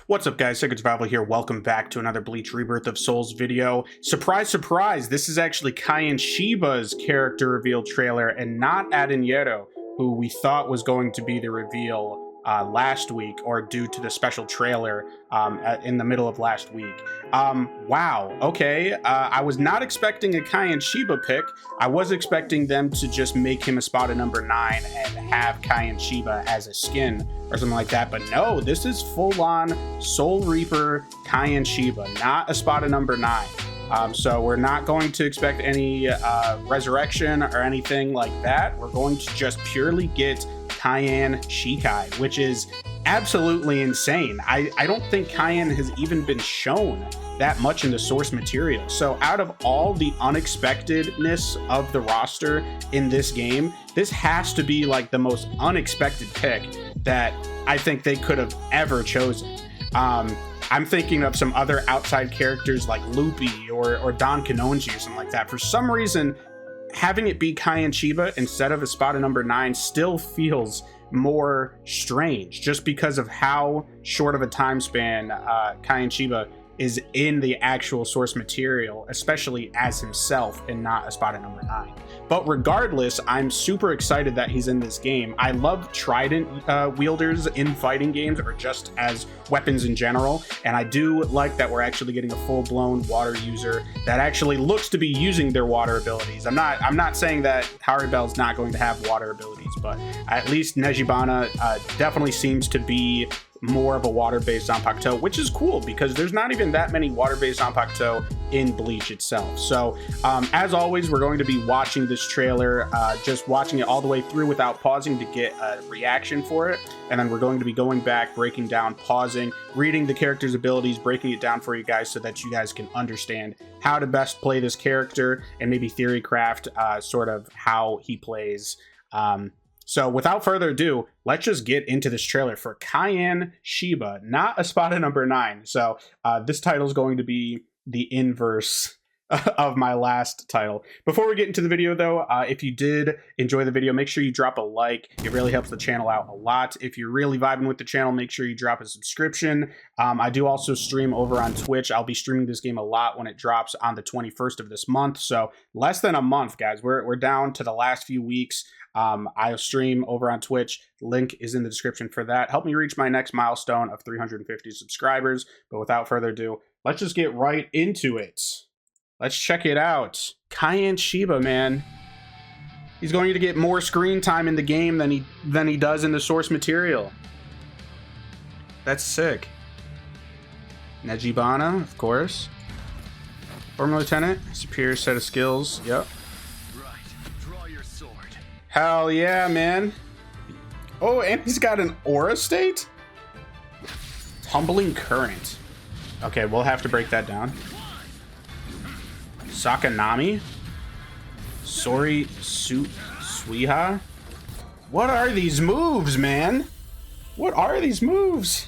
What's up, guys? Sacred Survival here. Welcome back to another Bleach Rebirth of Souls video. Surprise, surprise, this is actually Kaien Shiba's character reveal trailer and not Aaroniero, who we thought was going to be the reveal last week, or due to the special trailer in the middle of last week. Wow, okay. I was not expecting a Kaien Shiba pick. I was expecting them to just make him espada number 9 and have Kaien Shiba as a skin or something like that, but no, this is full-on Soul Reaper Kaien Shiba, not espada number 9. So we're not going to expect any resurrection or anything like that. We're going to just purely get Kaien Shikai, which is absolutely insane. I don't think Kaien has even been shown that much in the source material. So out of all the unexpectedness of the roster in this game, this has to be like the most unexpected pick that I think they could have ever chosen. I'm thinking of some other outside characters like Loopy or Don Kanonji or something like that. For some reason, having it be Kaien Shiba instead of espada number 9 still feels more strange, just because of how short of a time span Kaien Shiba is in the actual source material, especially as himself and not espada number 9. But regardless, I'm super excited that he's in this game. I love trident wielders in fighting games, or just as weapons in general, and I do like that we're actually getting a full-blown water user that actually looks to be using their water abilities. I'm not saying that harribel's not going to have water abilities, but at least Nejibana definitely seems to be more of a water-based Zanpakuto, which is cool because there's not even that many water-based Zanpakuto in Bleach itself. So as always, we're going to be watching this trailer, just watching it all the way through without pausing to get a reaction for it, and then we're going to be going back, breaking down, pausing, reading the character's abilities, breaking it down for you guys so that you guys can understand how to best play this character and maybe theory craft sort of how he plays. So without further ado, let's just get into this trailer for Kaien Shiba, not espada number 9. So this title is going to be the inverse of my last title. Before we get into the video though, if you did enjoy the video, make sure you drop a like. It really helps the channel out a lot. If you're really vibing with the channel, make sure you drop a subscription. I do also stream over on Twitch. I'll be streaming this game a lot when it drops on the 21st of this month. So less than a month, guys. We're down to the last few weeks. I'll stream over on Twitch. Link is in the description for that. Help me reach my next milestone of 350 subscribers. But without further ado, let's just get right into it. Let's check it out. Kaien Shiba, man. He's going to get more screen time in the game than he does in the source material. That's sick. Nejibana, of course. Former Lieutenant, superior set of skills. Yep. Hell yeah, man. Oh, and he's got an aura state? Tumbling current. Okay, we'll have to break that down. Sakanami? Sori Suiha? What are these moves, man? What are these moves?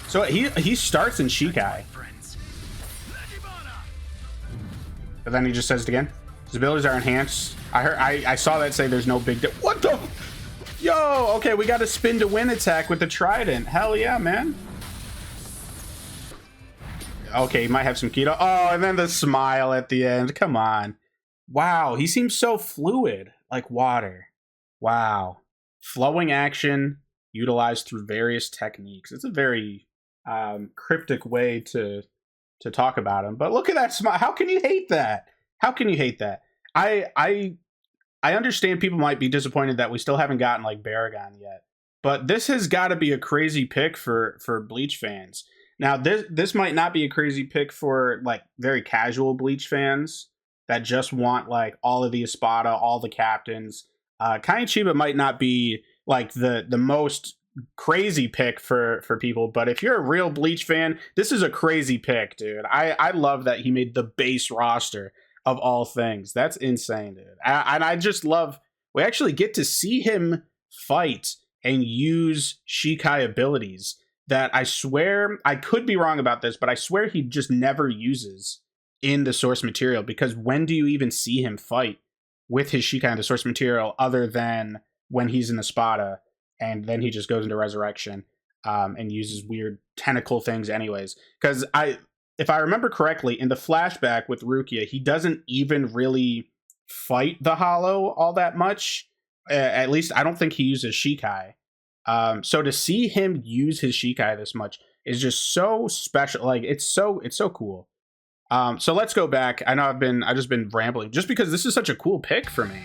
So he starts in Shikai. But then he just says it again. His abilities are enhanced. I saw that say there's no big what the? Yo, okay, we got a spin to win attack with the trident. Hell yeah, man. Okay, he might have some keto. Oh, and then the smile at the end. Come on. Wow, he seems so fluid, like water. Wow. Flowing action utilized through various techniques. It's a very cryptic way to talk about him. But look at that smile. How can you hate that? How can you hate that? I understand people might be disappointed that we still haven't gotten like Barragan yet, but this has got to be a crazy pick for Bleach fans. Now this might not be a crazy pick for like very casual Bleach fans that just want like all of the espada, all the captains. Kaien Shiba might not be like the most crazy pick for people, but if you're a real Bleach fan, this is a crazy pick, dude. I love that he made the base roster of all things. That's insane, dude. And I just love, we actually get to see him fight and use Shikai abilities that I swear, I could be wrong about this, but I swear he just never uses in the source material, because when do you even see him fight with his Shikai in the source material other than when he's in the Espada and then he just goes into Resurrection? and uses weird tentacle things anyways. Because if I remember correctly, in the flashback with Rukia, he doesn't even really fight the Hollow all that much. At least I don't think he uses Shikai. So to see him use his Shikai this much is just so special. Like it's so cool. So let's go back. I know I've just been rambling just because this is such a cool pick for me.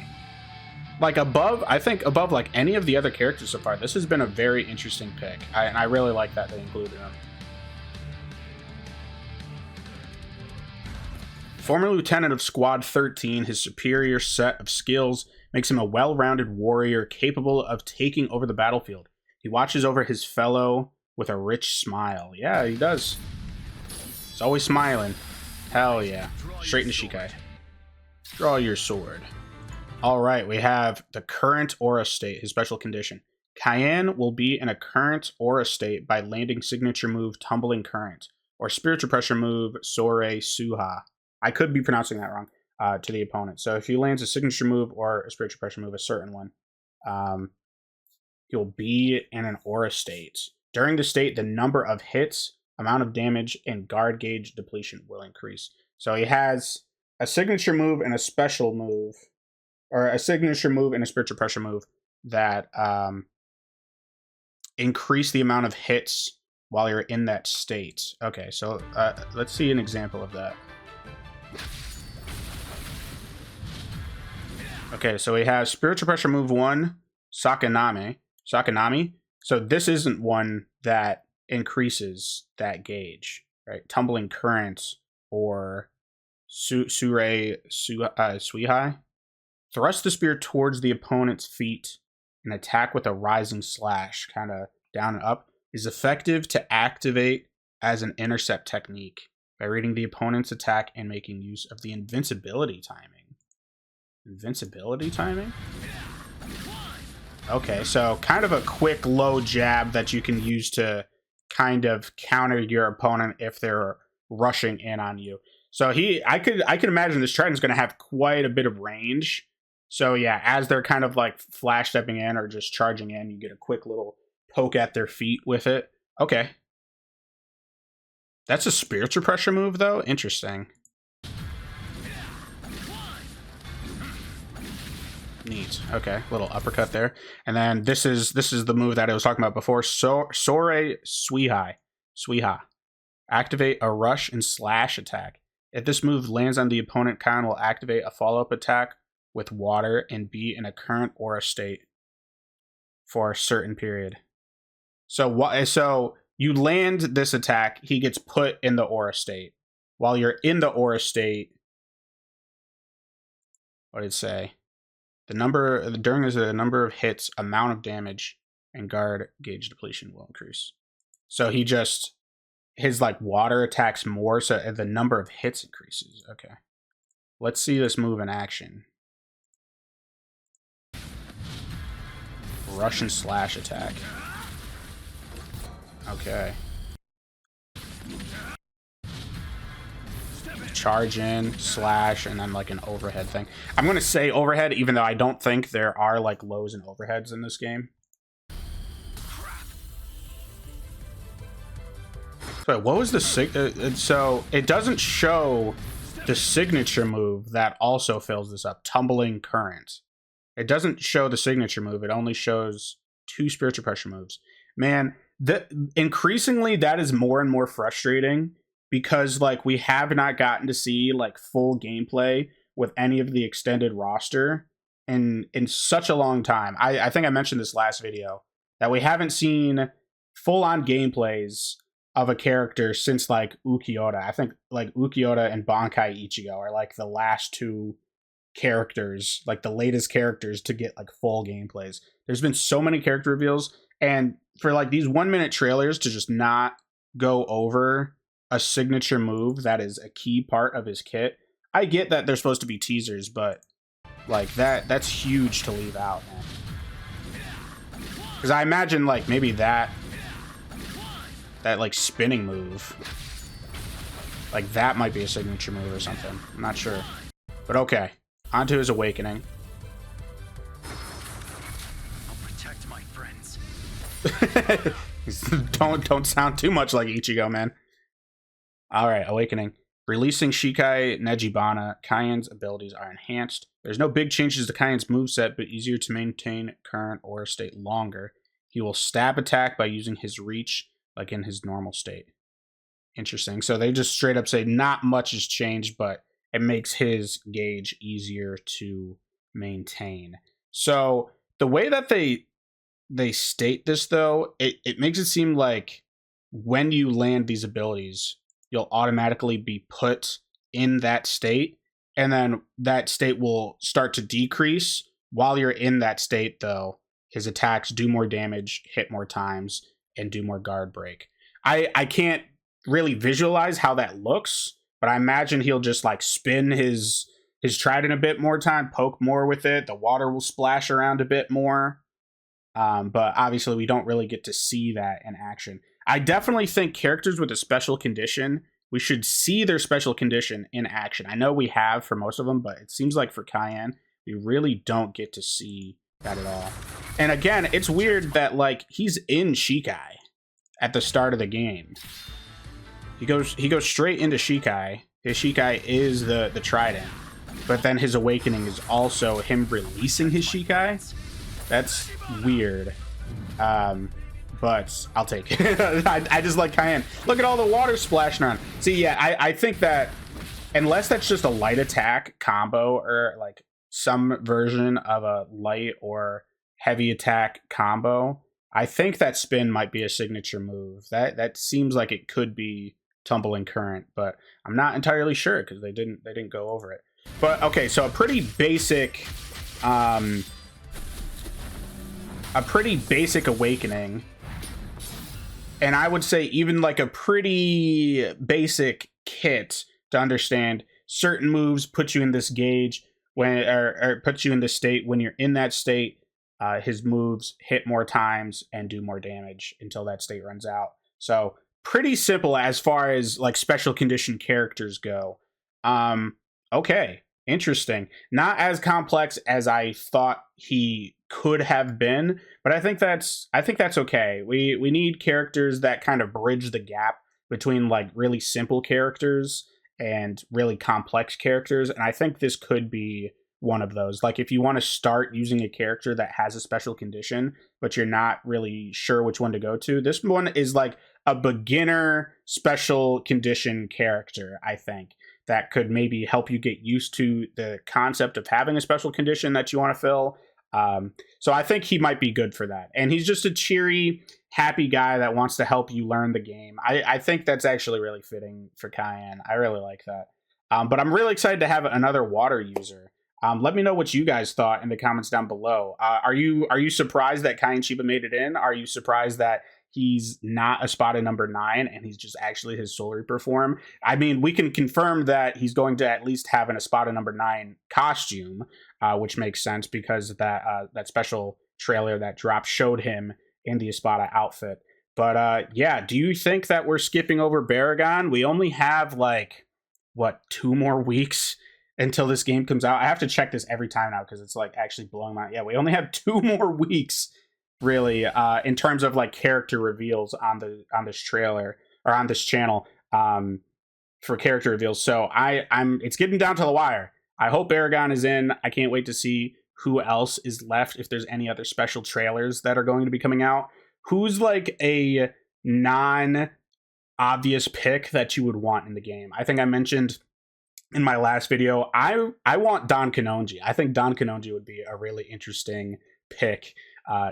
Like I think above like any of the other characters so far, this has been a very interesting pick. And I really like that they included him. Former lieutenant of Squad 13, his superior set of skills makes him a well-rounded warrior capable of taking over the battlefield. He watches over his fellow with a rich smile. Yeah, he does. He's always smiling. Hell yeah. Straight into Shikai. Draw your sword. Alright, we have the current aura state, his special condition. Kaien will be in a current aura state by landing signature move Tumbling Current, or spiritual pressure move Sore Suha. I could be pronouncing that wrong to the opponent. So if he lands a signature move or a spiritual pressure move, a certain one, he'll be in an aura state. During the state, the number of hits, amount of damage, and guard gauge depletion will increase. So he has a signature move and a special move, or a signature move and a spiritual pressure move that increase the amount of hits while you're in that state. Okay, so let's see an example of that. Okay, so we have spiritual pressure move 1, Sakanami. So this isn't one that increases that gauge, right? Tumbling Current or Suihai. Thrust the spear towards the opponent's feet and attack with a rising slash, kind of down and up, is effective to activate as an intercept technique by reading the opponent's attack and making use of the invincibility timing. Invincibility timing? Okay, so kind of a quick low jab that you can use to kind of counter your opponent if they're rushing in on you. So I could imagine this Triton's going to have quite a bit of range. So yeah, as they're kind of like flash stepping in or just charging in, you get a quick little poke at their feet with it. Okay. That's a spiritual pressure move though? Interesting. Neat. Okay, little uppercut there. And then this is the move that I was talking about before. Sore Suihai. Activate a rush and slash attack. If this move lands on the opponent, Kaien will activate a follow-up attack with water and be in a current aura state for a certain period. So you land this attack, he gets put in the aura state. While you're in the aura state, what did it say? The number of hits, amount of damage, and guard gauge depletion will increase. So his like water attacks more, so the number of hits increases. Okay. Let's see this move in action. Russian slash attack. Okay. Charge in, slash, and then like an overhead thing. I'm going to say overhead, even though I don't think there are like lows and overheads in this game. So what was the so it doesn't show the signature move that also fills this up, Tumbling Current. It doesn't show the signature move. It only shows 2 spiritual pressure moves. Man, increasingly that is more and more frustrating because like we have not gotten to see like full gameplay with any of the extended roster in such a long time. I think I mentioned this last video that we haven't seen full-on gameplays of a character since like Ukiota. I think like Ukiota and Bankai Ichigo are like the last 2 characters, like the latest characters to get like full gameplays. There's been so many character reveals, and for like these 1-minute trailers to just not go over a signature move that is a key part of his kit. I get that they're supposed to be teasers, but like that's huge to leave out, man. Because I imagine like maybe that like spinning move, like that might be a signature move or something. I'm not sure, but okay. Onto his awakening. I'll protect my friends. Don't sound too much like Ichigo, man. All right, Awakening. Releasing Shikai Nejibana, Kaien's abilities are enhanced. There's no big changes to Kaien's moveset, but easier to maintain current aura state longer. He will stab attack by using his reach, like in his normal state. Interesting. So they just straight up say not much has changed, but it makes his gauge easier to maintain. So the way that they state this, though, it makes it seem like when you land these abilities, you'll automatically be put in that state, and then that state will start to decrease. While you're in that state, though, his attacks do more damage, hit more times, and do more guard break. I can't really visualize how that looks, but I imagine he'll just like spin his trident a bit more time, poke more with it. The water will splash around a bit more. But obviously we don't really get to see that in action. I definitely think characters with a special condition, we should see their special condition in action. I know we have for most of them, but it seems like for Kaien, we really don't get to see that at all. And again, it's weird that like he's in Shikai at the start of the game. He goes straight into Shikai. His Shikai is the trident, but then his awakening is also him releasing his Shikai. That's weird. But I'll take it. I just like Kaien. Look at all the water splashing around. See, yeah, I think that unless that's just a light attack combo or like some version of a light or heavy attack combo, I think that spin might be a signature move. That seems like it could be tumbling current, but I'm not entirely sure because they didn't go over it. But okay, so a pretty basic awakening, and I would say even like a pretty basic kit to understand certain moves put you in this gauge when or put you in this state. When you're in that state, his moves hit more times and do more damage until that state runs out. So pretty simple as far as like special condition characters go. Okay, interesting. Not as complex as I thought he could have been, but I think that's okay. We need characters that kind of bridge the gap between like really simple characters and really complex characters, and I think this could be one of those. Like if you want to start using a character that has a special condition, but you're not really sure which one to go to, this one is like a beginner special condition character, I think, that could maybe help you get used to the concept of having a special condition that you want to fill. So I think he might be good for that. And he's just a cheery, happy guy that wants to help you learn the game. I think that's actually really fitting for Kaien. I really like that. But I'm really excited to have another water user. Let me know what you guys thought in the comments down below. Are you surprised that Kaien Shiba made it in? Are you surprised that he's not espada number 9 and he's just actually his Soul Reaper form? I mean, we can confirm that he's going to at least have an espada number 9 costume, which makes sense because that special trailer that dropped showed him in the espada outfit. But yeah, do you think that we're skipping over Barragan? We only have like, what, 2 more weeks until this game comes out? I have to check this every time now because it's like actually blowing my... Yeah, we only have 2 more weeks really in terms of like character reveals on this trailer or on this channel for character reveals. So it's getting down to the wire. I hope Barragan is in. I can't wait to see who else is left, if there's any other special trailers that are going to be coming out. Who's like a non-obvious pick that you would want in the game? I think I mentioned in my last video, I want Don Kanonji. I think Don Kanonji would be a really interesting pick,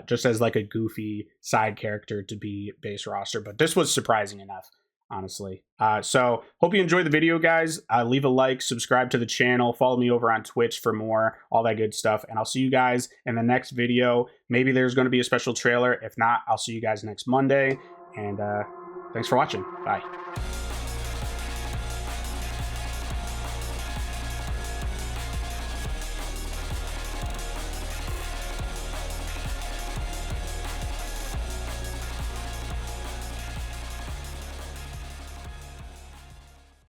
just as like a goofy side character to be base roster. But this was surprising enough, honestly. So hope you enjoyed the video, guys. Leave a like, subscribe to the channel, follow me over on Twitch for more, all that good stuff. And I'll see you guys in the next video. Maybe there's going to be a special trailer. If not, I'll see you guys next Monday. And thanks for watching. Bye.